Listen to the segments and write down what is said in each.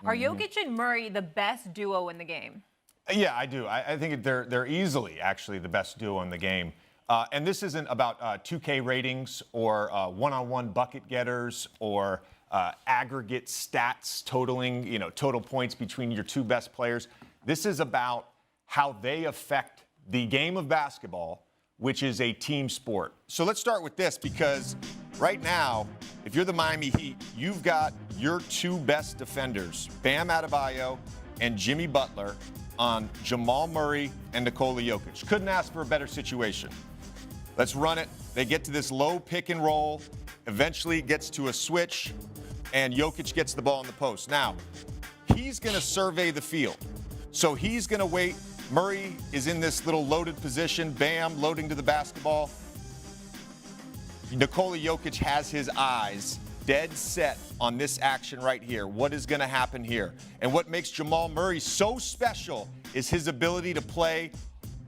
Are Jokic and Murray the best duo in the game? Yeah, I do. I think they're easily actually the best duo in the game. And this isn't about 2K ratings or one-on-one bucket getters or aggregate stats totaling, total points between your two best players. This is about how they affect the game of basketball, which is a team sport. So let's start with this, because right now, if you're the Miami Heat, you've got your two best defenders, Bam Adebayo and Jimmy Butler, on Jamal Murray and Nikola Jokic. Couldn't ask for a better situation. Let's run it. They get to this low pick and roll. Eventually it gets to a switch, and Jokic gets the ball in the post. Now, he's going to survey the field. So he's going to wait. Murray is in this little loaded position. Bam loading to the basketball. Nikola Jokic has his eyes dead set on this action right here. What is going to happen here? And what makes Jamal Murray so special is his ability to play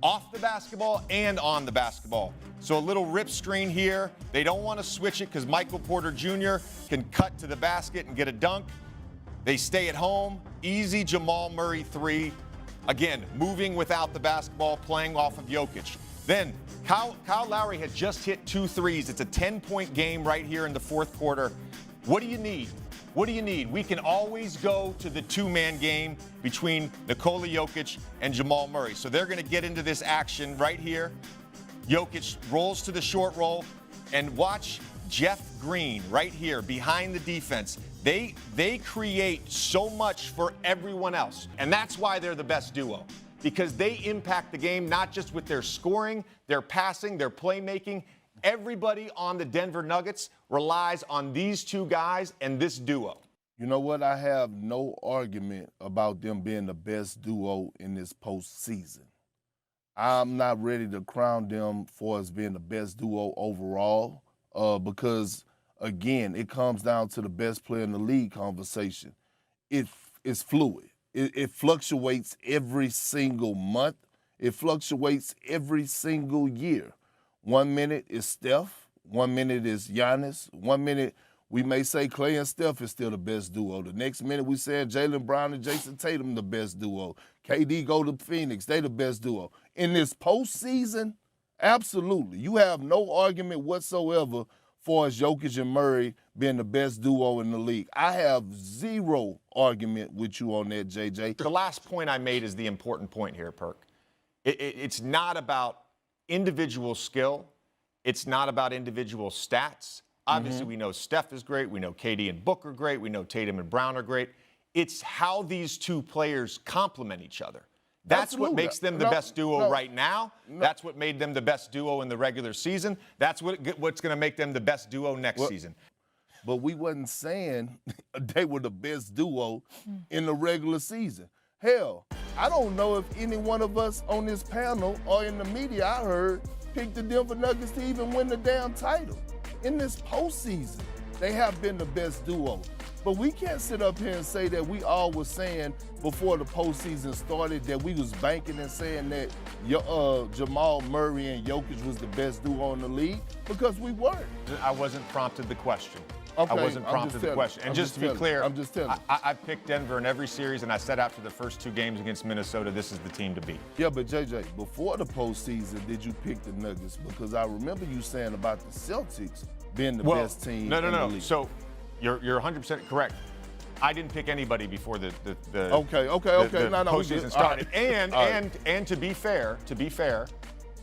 off the basketball and on the basketball. So a little rip screen here. They don't want to switch it because Michael Porter Jr. can cut to the basket and get a dunk. They stay at home. Easy Jamal Murray three. Again, moving without the basketball, playing off of Jokic. Then Kyle Lowry had just hit 2 threes. It's a 10-point game right here in the fourth quarter. What do you need? What do you need? We can always go to the two-man game between Nikola Jokic and Jamal Murray. So they're going to get into this action right here. Jokic rolls to the short roll, and watch Jeff Green right here behind the defense. They create so much for everyone else, and that's why they're the best duo, because they impact the game not just with their scoring, their passing, their playmaking. Everybody on the Denver Nuggets relies on these two guys and this duo. You know what? I have no argument about them being the best duo in this postseason. I'm not ready to crown them for as being the best duo overall because, again, it comes down to the best player in the league conversation. It's fluid. It fluctuates every single month. It fluctuates every single year. 1 minute is Steph. 1 minute is Giannis. 1 minute we may say Klay and Steph is still the best duo. The next minute we say Jaylen Brown and Jason Tatum the best duo. KD go to Phoenix. They the best duo. In this postseason, absolutely. You have no argument whatsoever for as Jokic and Murray being the best duo in the league. I have zero argument with you on that, JJ. The last point I made is the important point here, Perk. It's not about individual skill. It's not about individual stats. Obviously, we know Steph is great. We know KD and Book are great. We know Tatum and Brown are great. It's how these two players complement each other. That's Absolutely. What makes them the best duo right now. That's what made them the best duo in the regular season. That's what's going to make them the best duo next season. But we wasn't saying they were the best duo in the regular season. Hell, I don't know if any one of us on this panel or in the media I heard picked the Denver Nuggets to even win the damn title. In this postseason, they have been the best duo. But we can't sit up here and say that we all were saying before the postseason started that we was banking and saying that Jamal Murray and Jokic was the best duo in the league, because we weren't. I wasn't prompted the question. Okay, I wasn't prompted the question. And just to be clear, I'm just telling. I picked Denver in every series, and I said after the first 2 games against Minnesota, this is the team to beat. Yeah, but JJ, before the postseason, did you pick the Nuggets? Because I remember you saying about the Celtics being the best team in the league. So you're 100% correct. I didn't pick anybody before the postseason started. Right. And to be fair,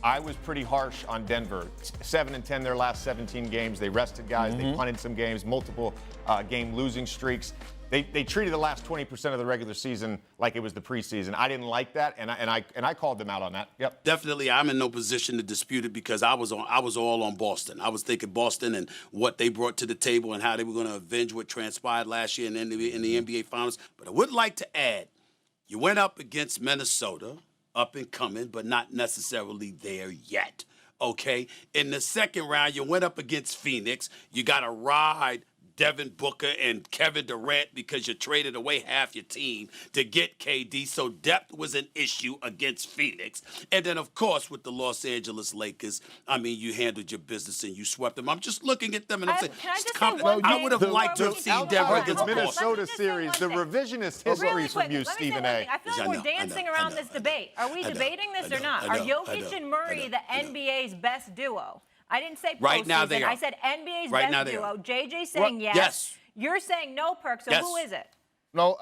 I was pretty harsh on Denver. 7-10 their last 17 games. They rested guys. They punted some games, multiple game losing streaks. They treated the last 20% of the regular season like it was the preseason. I didn't like that, and I called them out on that. Yep. Definitely, I'm in no position to dispute it because I was all on Boston. I was thinking Boston and what they brought to the table and how they were going to avenge what transpired last year in the NBA Finals. But I would like to add, you went up against Minnesota, up and coming, but not necessarily there yet. Okay? In the second round, you went up against Phoenix. You got to ride Devin Booker and Kevin Durant because you traded away half your team to get KD. So depth was an issue against Phoenix. And then, of course, with the Los Angeles Lakers, I mean, you handled your business and you swept them. I'm just looking at them and I'm saying, Can I just say one I thing would have before liked to we have keep seen going? Denver Hold on, against hold on. Minnesota Let me just say series, one the thing. revisionist Really history from quick, you, let me say Stephen one A. thing. I feel like I we're know, dancing I around know, this I know, debate. Are we I know, debating this I or know, not? I Are know, Jokic I and know, Murray the I know. NBA's best duo? I didn't say postseason. Right now they are. I said NBA's Right now best they duo. are. JJ saying yes. Yes. You're saying no, Perk. So Yes. who is it? No,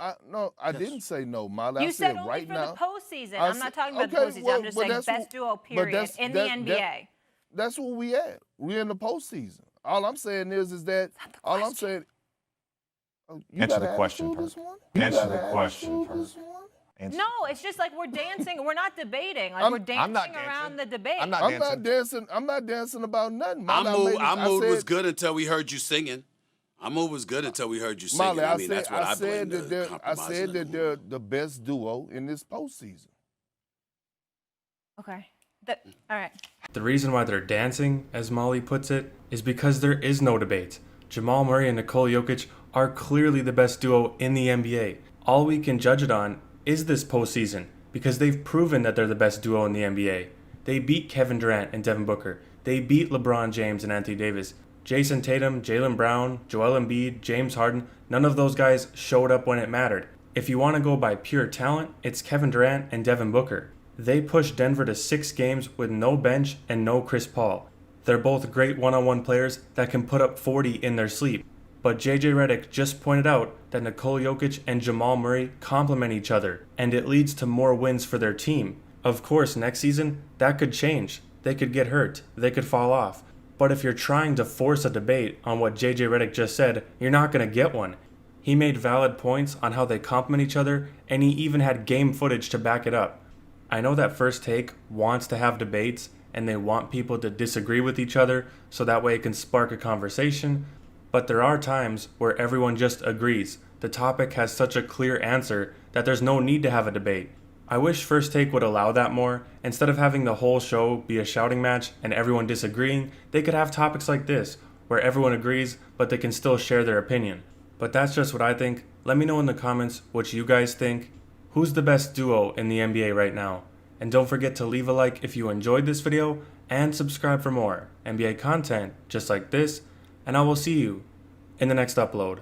I didn't say no, Molly. You I said said only right for now. the postseason. I I'm not said- talking about okay, the postseason. well, I'm just but saying that's best wh- duo but period in the NBA. That's where we at. We in the postseason. All I'm saying is that all I'm saying. Oh, you Answer got the an question, attitude Perk. this one? Answer You the got an question, attitude Perk. this one? Answer No, the question. it's just like we're dancing. We're not debating. Like I'm- we're I'm dancing not dancing. around the debate. I'm not I'm dancing. not dancing. I'm not dancing about nothing. Our Molly, mood was said- good until we heard you singing. Our mood was good until we heard you singing. Molly, I mean, that's what I said blame the I compromising said in the that mood. they're the best duo in this postseason. Okay. All right. The reason why they're dancing, as Molly puts it, is because there is no debate. Jamal Murray and Nikola Jokic are clearly the best duo in the NBA. All we can judge it on is this postseason, because they've proven that they're the best duo in the NBA. They beat Kevin Durant and Devin Booker. They beat LeBron James and Anthony Davis. Jason Tatum, Jaylen Brown, Joel Embiid, James Harden, none of those guys showed up when it mattered. If you want to go by pure talent, it's Kevin Durant and Devin Booker. They pushed Denver to 6 games with no bench and no Chris Paul. They're both great one-on-one players that can put up 40 in their sleep. But JJ Redick just pointed out that Nikola Jokic and Jamal Murray complement each other, and it leads to more wins for their team. Of course, next season, that could change. They could get hurt. They could fall off. But if you're trying to force a debate on what JJ Redick just said, you're not going to get one. He made valid points on how they complement each other, and he even had game footage to back it up. I know that First Take wants to have debates, and they want people to disagree with each other so that way it can spark a conversation, but there are times where everyone just agrees. The topic has such a clear answer that there's no need to have a debate. I wish First Take would allow that more. Instead of having the whole show be a shouting match and everyone disagreeing, they could have topics like this, where everyone agrees, but they can still share their opinion. But that's just what I think. Let me know in the comments what you guys think. Who's the best duo in the NBA right now? And don't forget to leave a like if you enjoyed this video, and subscribe for more NBA content just like this, and I will see you in the next upload.